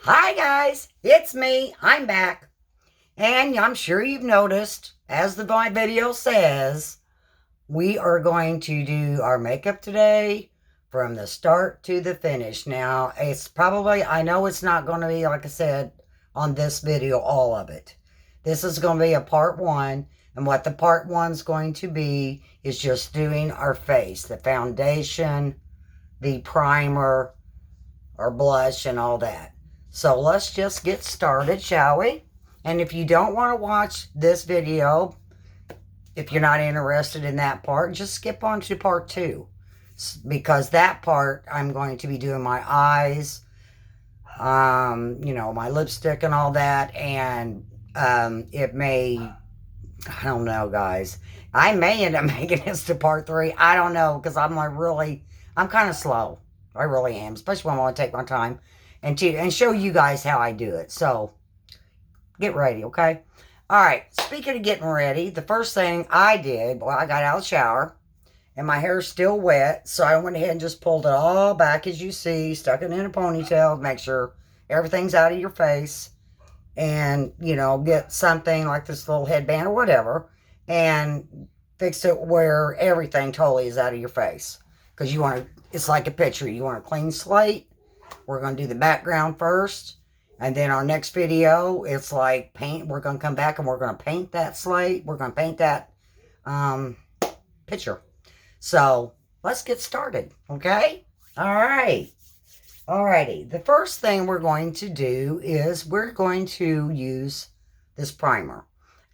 Hi guys, it's me. I'm back. And I'm sure you've noticed, as my video says, we are going to do our makeup today from the start to the finish. Now, it's probably, I know it's not going to be, like I said, on this video, all of it. This is going to be a part one. And what the part one's going to be is just doing our face, the foundation, the primer, our blush, and all that. So let's just get started, shall we? And if you don't want to watch this video, if you're not interested in that part, just skip on to part two. Because that part, I'm going to be doing my eyes, my lipstick and all that. And it may, I don't know, guys. I may end up making this to part three. I don't know, because I'm kind of slow. I really am, especially when I want to take my time and show you guys how I do it. So, get ready, okay? All right, speaking of getting ready, the first thing I did, I got out of the shower, and my hair's still wet, so I went ahead and just pulled it all back, as you see, stuck it in a ponytail, make sure everything's out of your face, and, get something like this little headband or whatever, and fix it where everything totally is out of your face. Because it's like a picture. You want a clean slate. We're going to do the background first. And then our next video, it's like paint. We're going to come back and we're going to paint that slate. We're going to paint that picture. So, let's get started, okay? All right. Alrighty. The first thing we're going to do is we're going to use this primer.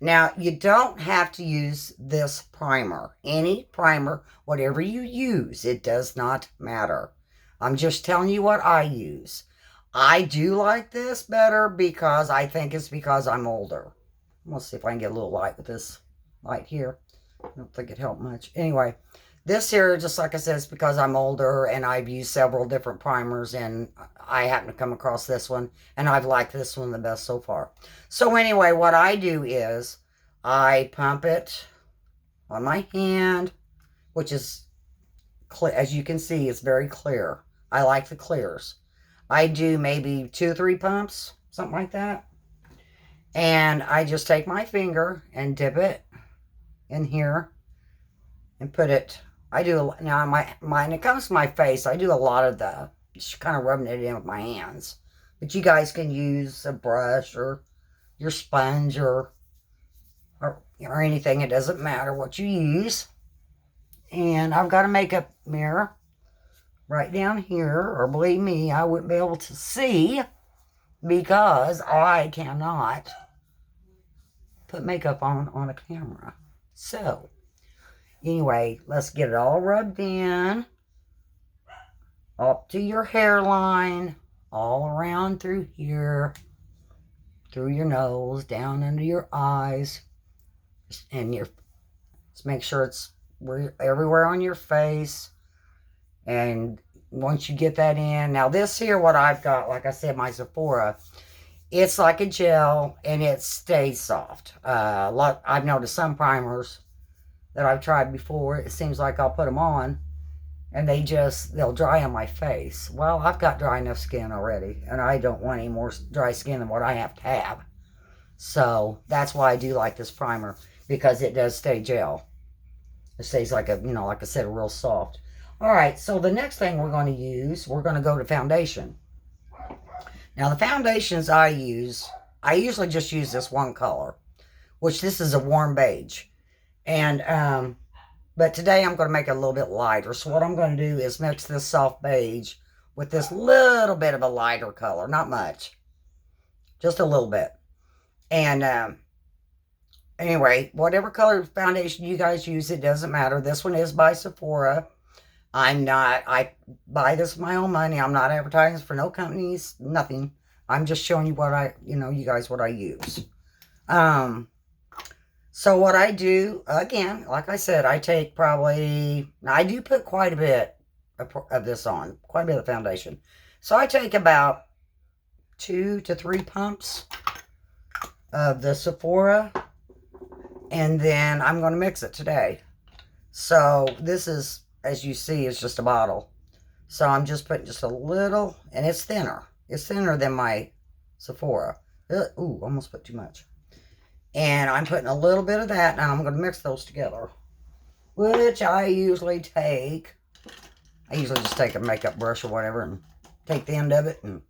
Now, you don't have to use this primer. Any primer, whatever you use, it does not matter. I'm just telling you what I use. I do like this better because I think it's because I'm older. Let's see if I can get a little light with this light here. I don't think it helped much. Anyway, this here, just like I said, is because I'm older and I've used several different primers and I happen to come across this one and I've liked this one the best so far. So anyway, what I do is I pump it on my hand, which is, as you can see, it's very clear. I like the clears. I do maybe 2 or 3 pumps, something like that. And I just take my finger and dip it in here and put it. Now when it comes to my face, I do a lot of just kind of rubbing it in with my hands. But you guys can use a brush or your sponge or anything. It doesn't matter what you use. And I've got a makeup mirror right down here, or believe me, I wouldn't be able to see because I cannot put makeup on a camera. So, anyway, let's get it all rubbed in, up to your hairline, all around through here, through your nose, down under your eyes, and just make sure it's everywhere on your face. And once you get that in, now this here, what I've got, like I said, my Sephora, it's like a gel and it stays soft. I've noticed some primers that I've tried before, it seems like I'll put them on and they'll dry on my face. Well, I've got dry enough skin already and I don't want any more dry skin than what I have to have. So that's why I do like this primer, because it does stay gel. It stays like like I said, real soft. All right, so the next thing we're going to use, we're going to go to foundation. Now, the foundations I usually just use this one color, which this is a warm beige. And, but today I'm going to make it a little bit lighter. So what I'm going to do is mix this soft beige with this little bit of a lighter color. Not much. Just a little bit. And, anyway, whatever color foundation you guys use, it doesn't matter. This one is by Sephora. I buy this with my own money. I'm not advertising for no companies, nothing. I'm just showing you what you guys what I use. So what I do, again, like I said, I take I do put quite a bit of this on, quite a bit of foundation. So I take about 2 to 3 pumps of the Sephora, and then I'm going to mix it today. So this is, as you see, is just a bottle. So I'm just putting just a little, and it's thinner. It's thinner than my Sephora. Ooh, almost put too much. And I'm putting a little bit of that. Now I'm going to mix those together. Which I usually take. I usually just take a makeup brush or whatever and take the end of it and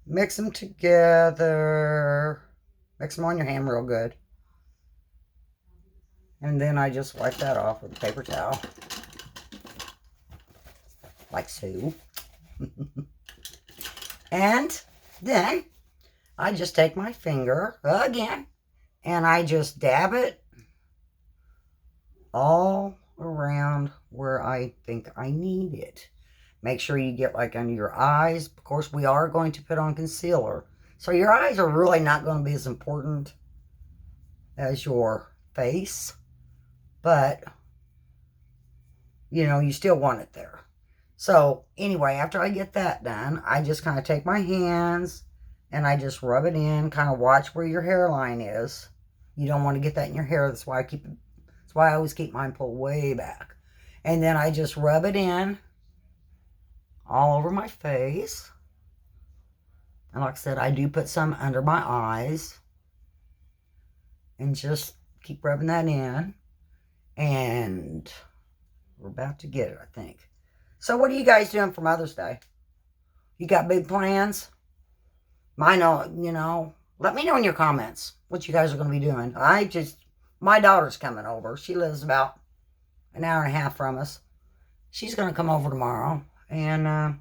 mix them together. Mix them on your hand real good. And then I just wipe that off with a paper towel. Like so. And then I just take my finger again and I just dab it all around where I think I need it. Make sure you get like under your eyes. Of course, we are going to put on concealer. So your eyes are really not going to be as important as your face. But, you know, you still want it there. So, anyway, after I get that done, I just kind of take my hands and I just rub it in, kind of watch where your hairline is. You don't want to get that in your hair. That's why I always keep mine pulled way back. And then I just rub it in all over my face. And like I said, I do put some under my eyes. And just keep rubbing that in. And we're about to get it, I think. So what are you guys doing for Mother's Day? You got big plans? Mine, you know, let me know in your comments what you guys are going to be doing. My daughter's coming over. She lives about an hour and a half from us. She's going to come over tomorrow. And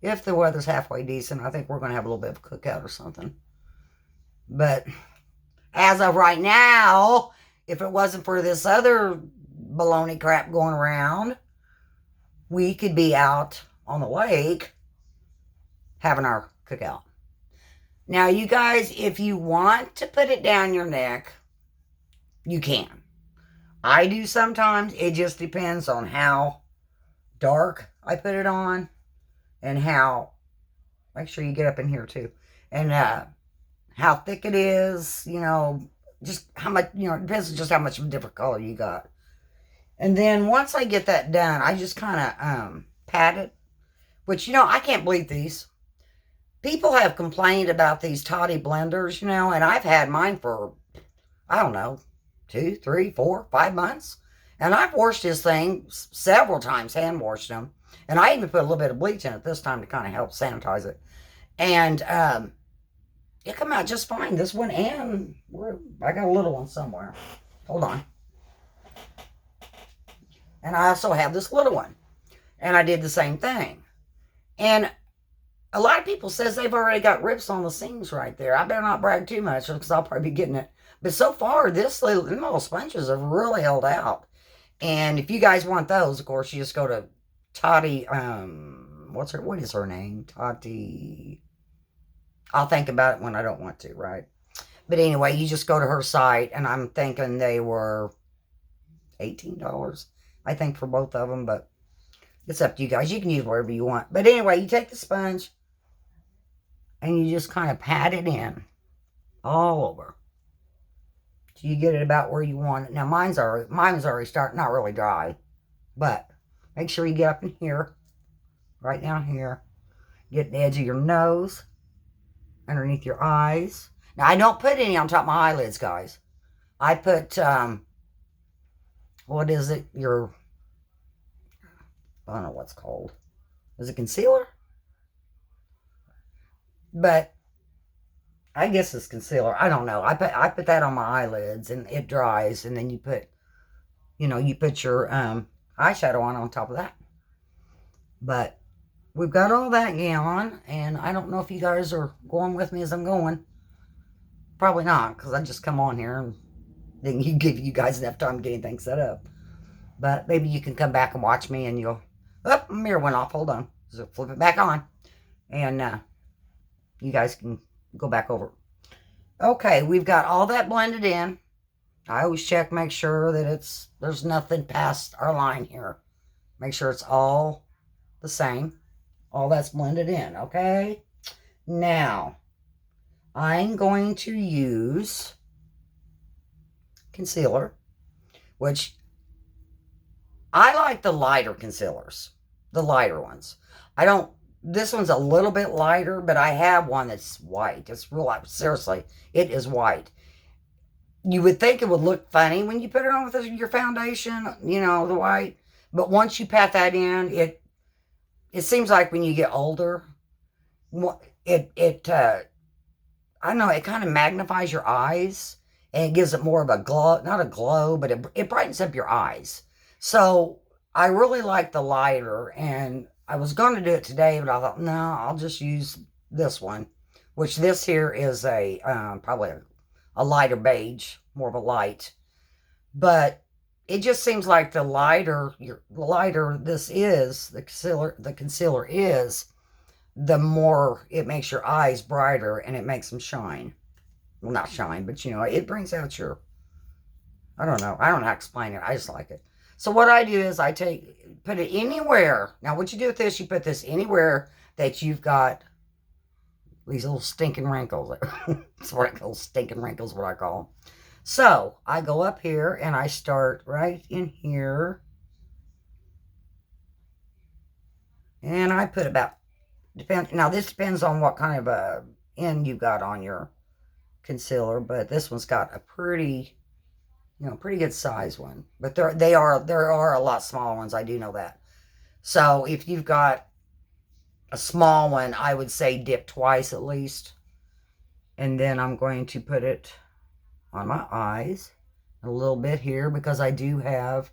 if the weather's halfway decent, I think we're going to have a little bit of a cookout or something. But as of right now, if it wasn't for this other baloney crap going around, we could be out on the lake having our cookout. Now, you guys, if you want to put it down your neck, you can. I do sometimes. It just depends on how dark I put it on and how, make sure you get up in here too, and how thick it is, you know, just how much, you know, it depends on just how much of a different color you got. And then once I get that done, I just kind of pat it, which, you know, I can't believe these. People have complained about these Toddy blenders, you know, and I've had mine for, I don't know, 2, 3, 4, 5 months. And I've washed this thing several times, hand washed them. And I even put a little bit of bleach in it this time to kind of help sanitize it. And it come out just fine. This one, and I got a little one somewhere. Hold on. And I also have this little one. And I did the same thing. And a lot of people says they've already got rips on the seams right there. I better not brag too much because I'll probably be getting it. But so far, these little sponges have really held out. And if you guys want those, of course, you just go to Toddy, what is her name? Toddy. I'll think about it when I don't want to, right? But anyway, you just go to her site, and I'm thinking they were $18, I think, for both of them, but it's up to you guys. You can use whatever you want. But anyway, you take the sponge, and you just kind of pat it in all over. So you get it about where you want it. Now, mine's already starting, not really dry, but make sure you get up in here, right down here. Get the edge of your nose, underneath your eyes. Now, I don't put any on top of my eyelids, guys. I put, what is it? I don't know what's called. Is it concealer? But I guess it's concealer. I don't know. I put that on my eyelids, and it dries, and then you put your eyeshadow on top of that. But we've got all that going on, and I don't know if you guys are going with me as I'm going. Probably not, because I just come on here and then you give you guys enough time to get anything set up. But maybe you can come back and watch me, and you'll... Oh, my mirror went off. Hold on. So flip it back on. And you guys can go back over. Okay, we've got all that blended in. I always check, make sure that there's nothing past our line here. Make sure it's all the same. All that's blended in, okay? Now, I'm going to use concealer, which I like the lighter concealers, the lighter ones. I don't This one's a little bit lighter, but I have one that's white. It's real, seriously, it is white. You would think it would look funny when you put it on with your foundation, you know, the white. But once you pat that in, it seems like when you get older, I don't know, it kind of magnifies your eyes and it gives it more of a glow, not a glow, but it brightens up your eyes. So I really like the lighter, and I was going to do it today, but I thought, no, I'll just use this one, which this here is probably a lighter beige, more of a light. But it just seems like the lighter this is, the concealer is, the more it makes your eyes brighter and it makes them shine. Well, not shine, but you know, it brings out your, I don't know how to explain it. I just like it. So what I do is I put it anywhere. Now what you do with this, you put this anywhere that you've got these little stinking wrinkles. That's what I call stinking wrinkles, what I call them. So I go up here and I start right in here. And I put about, now this depends on what kind of a end you got on your concealer, but this one's got a pretty, pretty good size one. But there are a lot smaller ones, I do know that. So if you've got a small one, I would say dip twice at least. And then I'm going to put it on my eyes, a little bit here, because I do have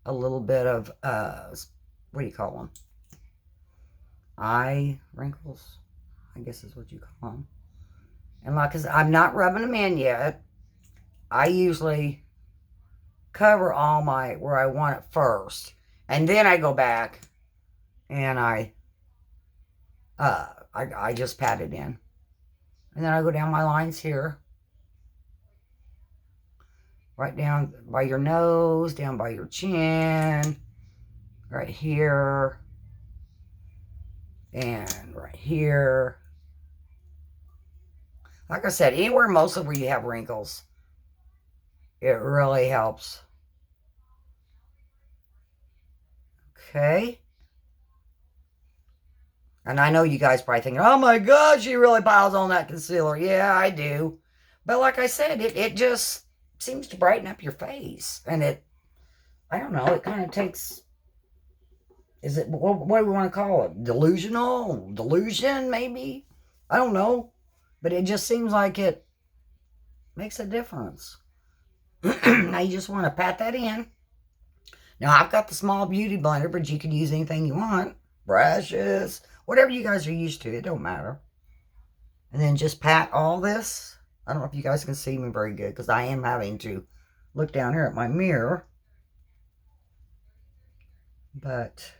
a little bit of, what do you call them? Eye wrinkles, I guess is what you call them. And like I said, I'm not rubbing them in yet. I usually cover all where I want it first. And then I go back and I just pat it in. And then I go down my lines here. Right down by your nose, down by your chin, right here, and right here. Like I said, anywhere mostly where you have wrinkles, it really helps. Okay. And I know you guys probably thinking, oh my God, she really piles on that concealer. Yeah, I do. But like I said, it just seems to brighten up your face. And I don't know, it kind of takes, what do we want to call it? Delusion, maybe? I don't know. But it just seems like it makes a difference. Now you just want to pat that in. Now I've got the small beauty blender, but you can use anything you want. Brushes, whatever you guys are used to, it don't matter. And then just pat all this. I don't know if you guys can see me very good because I am having to look down here at my mirror. But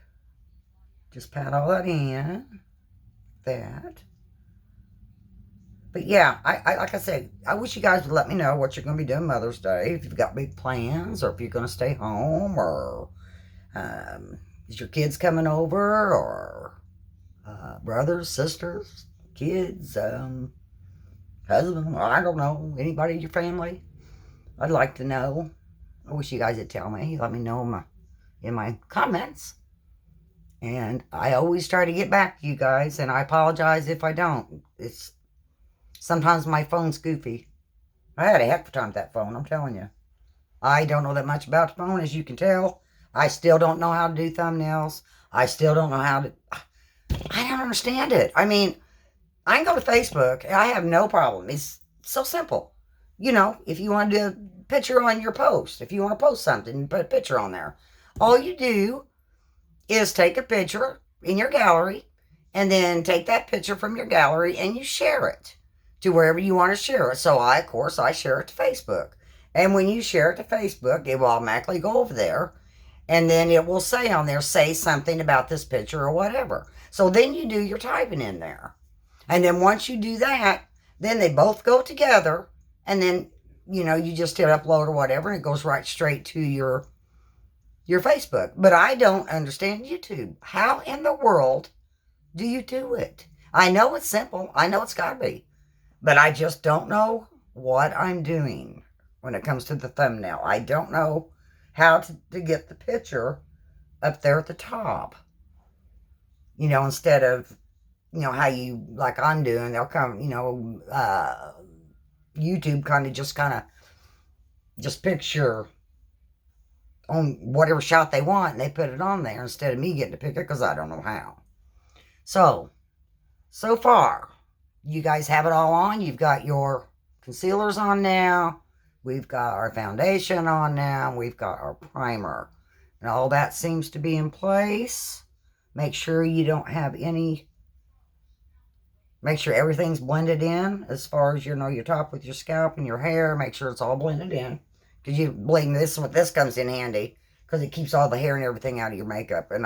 just pat all that in. That. But yeah, I like I said, I wish you guys would let me know what you're going to be doing Mother's Day. If you've got big plans, or if you're going to stay home, or is your kids coming over, or brothers, sisters, kids, husband, I don't know, anybody in your family. I'd like to know. I wish you guys would tell me. Let me know in my comments. And I always try to get back to you guys, and I apologize if I don't. Sometimes my phone's goofy. I had a heck of a time with that phone, I'm telling you. I don't know that much about the phone, as you can tell. I still don't know how to do thumbnails. I still don't know how to... I don't understand it. I mean, I can go to Facebook, and I have no problem. It's so simple. You know, if you want to do a picture on your post, if you want to post something, put a picture on there. All you do is take a picture in your gallery, and then take that picture from your gallery, and you share it to wherever you want to share it. So of course, I share it to Facebook. And when you share it to Facebook, it will automatically go over there. And then it will say on there, say something about this picture or whatever. So then you do your typing in there. And then once you do that, then they both go together. And then, you just hit upload or whatever, and it goes right straight to your Facebook. But I don't understand YouTube. How in the world do you do it? I know it's simple. I know it's got to be. But I just don't know what I'm doing when it comes to the thumbnail. I don't know how to get the picture up there at the top. instead of, how you, like I'm doing, they'll come, YouTube kind of just picture on whatever shot they want, and they put it on there instead of me getting to pick it because I don't know how. So far, you guys have it all on. You've got your concealers on now. We've got our foundation on now. We've got our primer. And all that seems to be in place. Make sure you don't have make sure everything's blended in as far as, your top with your scalp and your hair. Make sure it's all blended in. Because you believe me, this comes in handy. Because it keeps all the hair and everything out of your makeup. And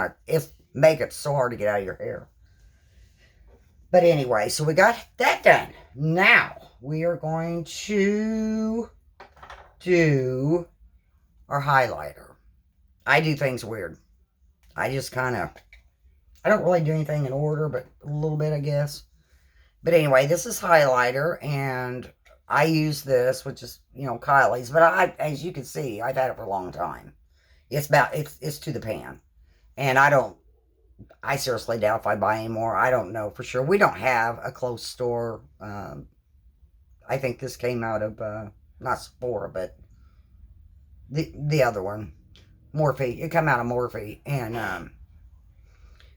makeup's so hard to get out of your hair. But anyway, so we got that done. Now, we are going to do our highlighter. I do things weird. I just I don't really do anything in order, but a little bit, I guess. But anyway, this is highlighter, and I use this, which is, Kylie's. But as you can see, I've had it for a long time. It's to the pan. And I seriously doubt if I buy any more. I don't know for sure. We don't have a close store. I think this came out of, not Sephora, but the other one. Morphe. It came out of Morphe. And,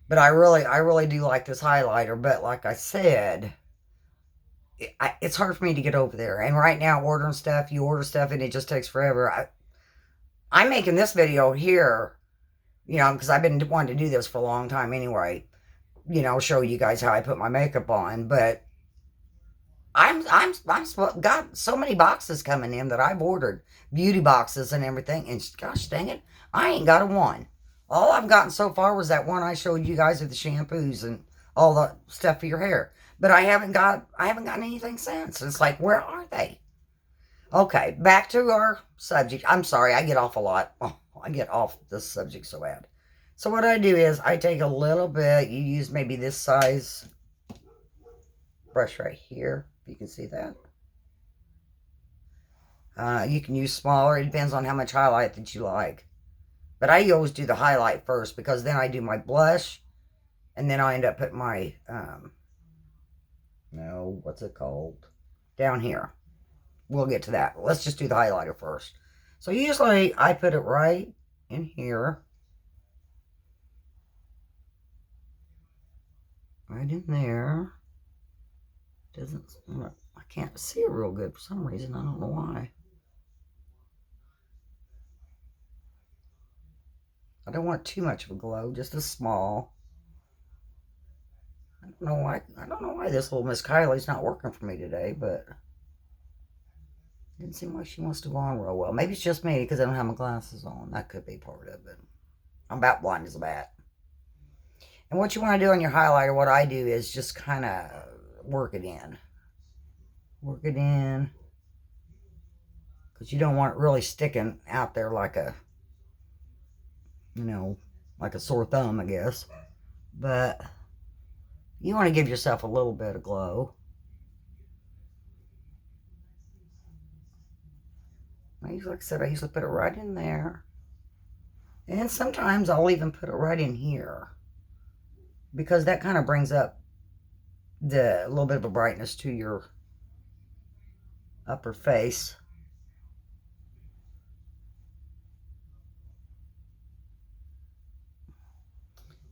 but I really do like this highlighter. But like I said, it's hard for me to get over there. And right now, ordering stuff, you order stuff and it just takes forever. I'm making this video here, because I've been wanting to do this for a long time anyway. Show you guys how I put my makeup on. But I'm got so many boxes coming in that I've ordered, beauty boxes and everything. And gosh dang it, I ain't got a one. All I've gotten so far was that one I showed you guys of the shampoos and all the stuff for your hair. But I haven't gotten anything since. It's like, where are they? Okay, back to our subject. I'm sorry, I get off a lot. Oh, I get off this subject so bad. So what I do is I take a little bit. You use maybe this size brush right here. If you can see that. You can use smaller. It depends on how much highlight that you like. But I always do the highlight first because then I do my blush. And then I end up putting my, what's it called? Down here. We'll get to that. Let's just do the highlighter first. So usually I put it right in here. Right in there. I can't see it real good for some reason. I don't know why. I don't want too much of a glow, just a small. I don't know why this little Miss Kylie's not working for me today, but didn't seem like she wants to go on real well. Maybe it's just me because I don't have my glasses on. That could be part of it. I'm about blind as a bat. And what you want to do on your highlighter, what I do is just kind of work it in. Work it in. Because you don't want it really sticking out there like a, like a sore thumb, I guess. But you want to give yourself a little bit of glow. Like I said, I usually put it right in there. And sometimes I'll even put it right in here. Because that kind of brings up a little bit of a brightness to your upper face.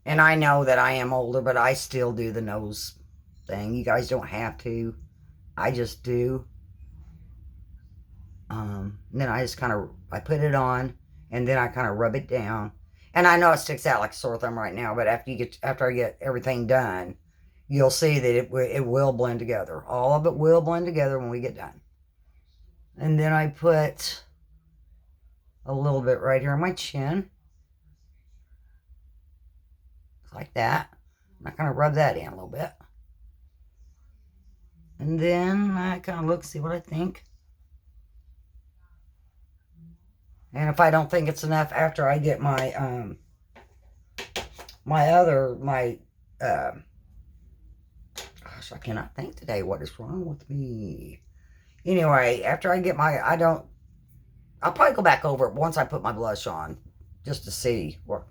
And I know that I am older, but I still do the nose thing. You guys don't have to. I just do. Then I just I put it on, and then I kind of rub it down. And I know it sticks out like a sore thumb right now, but after I get everything done, you'll see that it will blend together. All of it will blend together when we get done. And then I put a little bit right here on my chin. Like that. I kind of rub that in a little bit. And then I kind of look, see what I think. And if I don't think it's enough after I get my, gosh, I cannot think today what is wrong with me. Anyway, after I get I'll probably go back over it once I put my blush on, just to see what,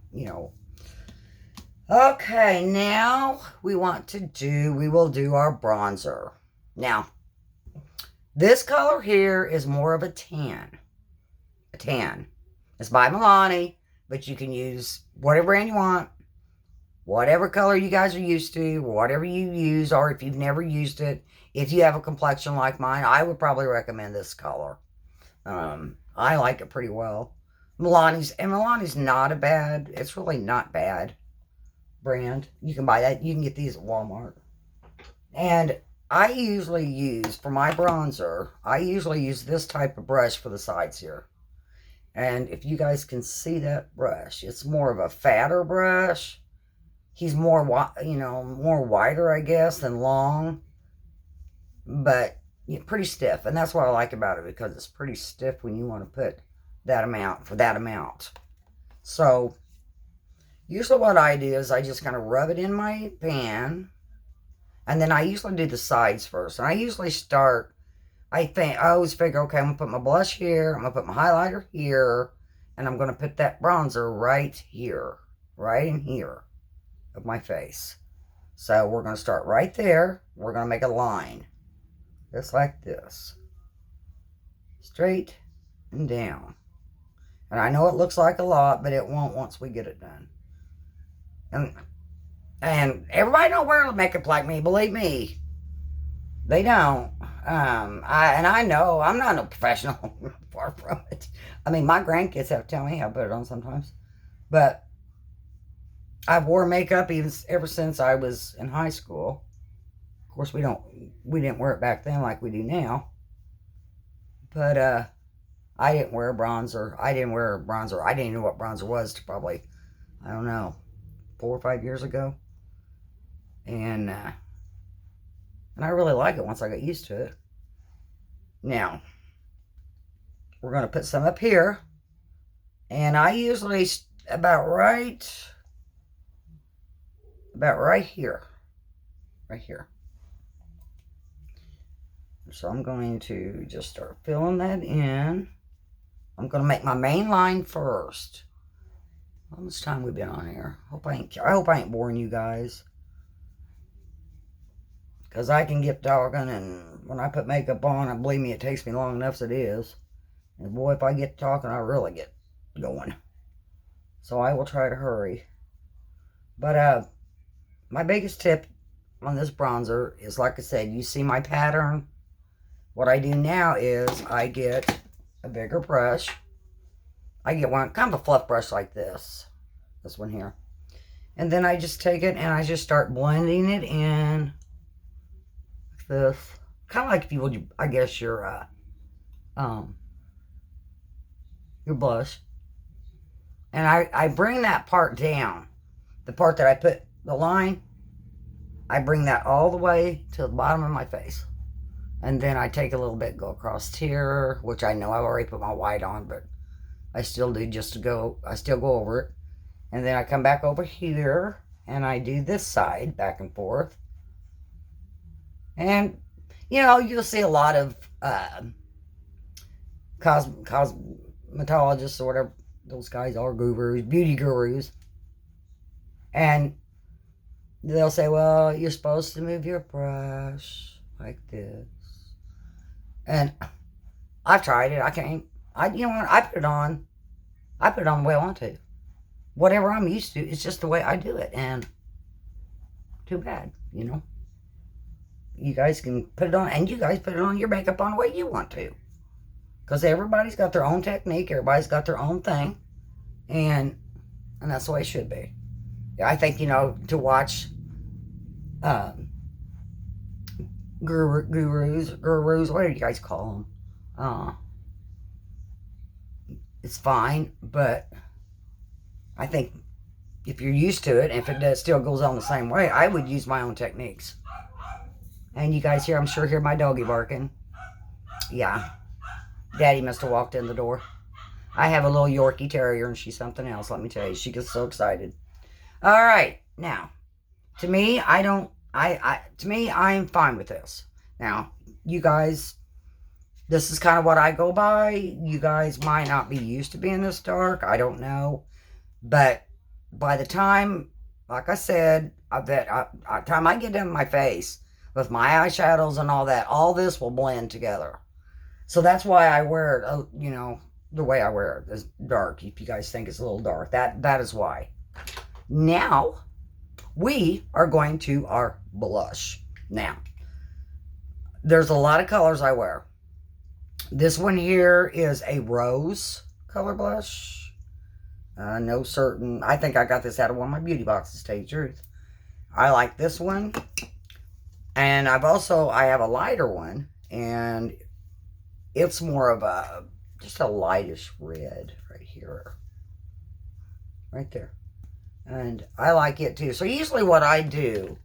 Okay, now we will do our bronzer. Now, this color here is more of a tan. A tan. It's by Milani, but you can use whatever brand you want, whatever color you guys are used to, whatever you use, or if you've never used it. If you have a complexion like mine, I would probably recommend this color. I like it pretty well. Milani's not a bad, it's really not bad brand. You can buy that. You can get these at Walmart. And I usually use, for my bronzer, I usually use this type of brush for the sides here. And if you guys can see that brush, it's more of a fatter brush. He's more, more wider, I guess, than long. But pretty stiff. And that's what I like about it, because it's pretty stiff when you want to put that amount for that amount. So, usually what I do is I just kind of rub it in my pan. And then I usually do the sides first. And I usually start, I always figure, okay, I'm going to put my blush here. I'm going to put my highlighter here. And I'm going to put that bronzer right here. Right in here of my face. So we're going to start right there. We're going to make a line. Just like this. Straight and down. And I know it looks like a lot, but it won't once we get it done. And everybody don't wear makeup like me, believe me. They don't. I know I'm not a professional, far from it. I mean, my grandkids have to tell me how to put it on sometimes. But I've worn makeup ever since I was in high school. Of course, we didn't wear it back then like we do now. But I didn't wear bronzer. I didn't even know what bronzer was till probably, I don't know, 4 or 5 years ago. And I really like it once I got used to it. Now, we're going to put some up here. And I usually about right here. Right here. So I'm going to just start filling that in. I'm going to make my main line first. How much time we been on here? I hope I ain't boring you guys. Because I can get talking, and when I put makeup on, and believe me, it takes me long enough as it is. And boy, if I get talking, I really get going. So I will try to hurry. But my biggest tip on this bronzer is, like I said, you see my pattern. What I do now is I get a bigger brush. I get one, kind of a fluff brush like this. This one here. And then I just take it and I just start blending it in. Like this. Kind of like if you would, I guess, your blush. And I bring that part down. The part that I put the line, I bring that all the way to the bottom of my face. And then I take a little bit, go across here, which I know I've already put my white on, but I still do I still go over it. And then I come back over here, and I do this side, back and forth. And, you'll see a lot of cosmetologists or whatever those guys are, gurus, beauty gurus. And they'll say, well, you're supposed to move your brush like this. And I've tried it. I can't. I put it on. I put it on the way I want to. Whatever I'm used to, it's just the way I do it. And too bad, You guys can put it on, and you guys put it on your makeup on the way you want to. Because everybody's got their own technique. Everybody's got their own thing. And that's the way it should be. I think, to watch gurus, what do you guys call them? It's fine, but I think if you're used to it, if it still goes on the same way, I would use my own techniques. And you guys I'm sure hear my doggy barking. Yeah, Daddy must have walked in the door. I have a little Yorkie Terrier, and she's something else, let me tell you. She gets so excited. All right, now, to me, I'm fine with this. Now, you guys, this is kind of what I go by. You guys might not be used to being this dark. I don't know. But by the time like I said, time I get done my face with my eyeshadows and all this will blend together. So that's why I wear it, the way I wear it is dark. If you guys think it's a little dark, that is why. Now, we are going to our blush. Now, there's a lot of colors I wear. This one here is a rose color blush. No certain. I think I got this out of one of my beauty boxes, to tell you the truth. I like this one. And I have a lighter one. And it's more of just a lightish red right here. Right there. And I like it too. So usually what I do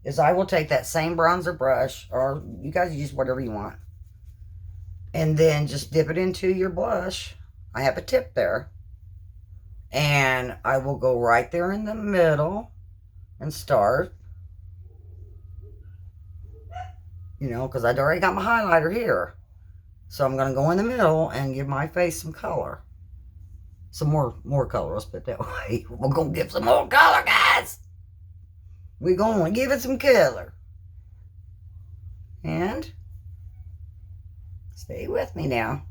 is I will take that same bronzer brush, or you guys use whatever you want, and then just dip it into your blush. I have a tip there. And I will go right there in the middle and start. Because I'd already got my highlighter here. So I'm going to go in the middle and give my face some color. Some more color, let's put it that way. We're going to give some more color, guys. We're going to give it some color. And stay with me now.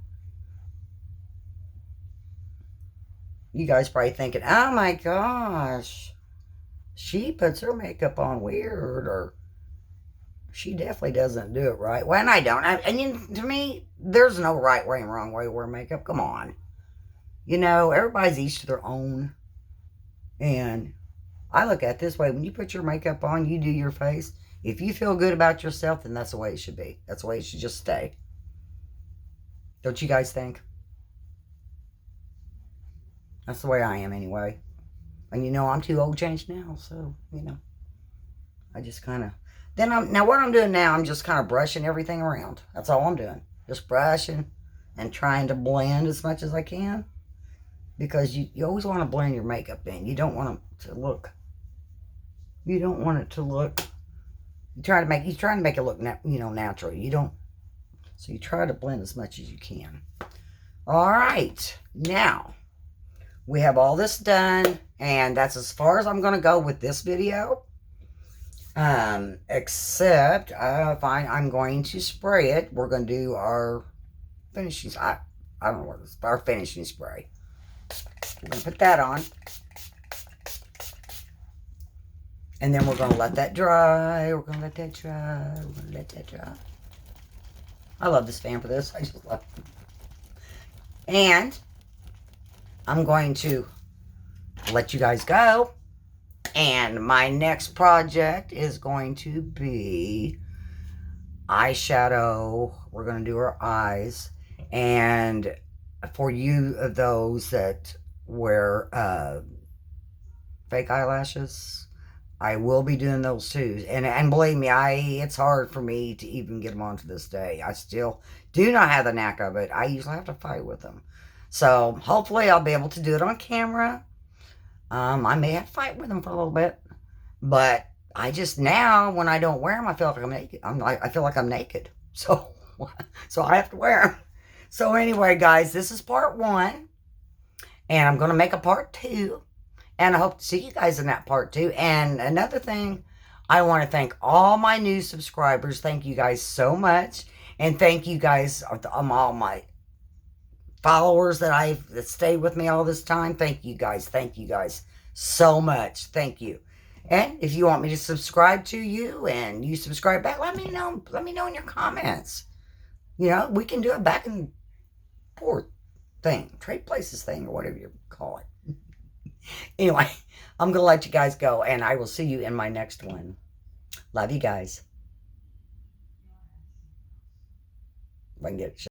You guys probably thinking, oh my gosh, she puts her makeup on weird, or she definitely doesn't do it right. Well, and I don't. To me, there's no right way and wrong way to wear makeup. Come on. Everybody's each to their own. And I look at it this way. When you put your makeup on, you do your face. If you feel good about yourself, then that's the way it should be. That's the way it should just stay. Don't you guys think? That's the way I am anyway. And I'm too old changed now. So, I just kind of... Now what I'm doing now, I'm just kind of brushing everything around. That's all I'm doing. Just brushing and trying to blend as much as I can. Because you always want to blend your makeup in. You don't want it to look... You don't want it to look... You're trying to make it look, natural. You don't... So you try to blend as much as you can. All right. Now, we have all this done. And that's as far as I'm going to go with this video. Except, I'm going to spray it. We're going to do our finishing... I don't know what this is. Our finishing spray. We're going to put that on. And then we're going to let that dry. We're going to let that dry. We're going to let that dry. I love this fan for this. I just love it. And I'm going to let you guys go. And my next project is going to be eyeshadow. We're going to do our eyes. And for you of those that wear fake eyelashes, I will be doing those too. And believe me, it's hard for me to even get them on to this day. I still do not have the knack of it. I usually have to fight with them. So hopefully I'll be able to do it on camera. I may have to fight with them for a little bit. But I just now, when I don't wear them, I feel like I'm naked. I feel like I'm naked. So I have to wear them. So anyway, guys, this is part 1. And I'm going to make a part 2. And I hope to see you guys in that part 2. And another thing, I want to thank all my new subscribers. Thank you guys so much. And thank you guys, all my followers that stayed with me all this time. Thank you guys. Thank you guys so much. Thank you. And if you want me to subscribe to you and you subscribe back, let me know. Let me know in your comments. We can do a back and forth thing, trade places thing, or whatever you call it. Anyway, I'm going to let you guys go, and I will see you in my next one. Love you guys. If I can get it.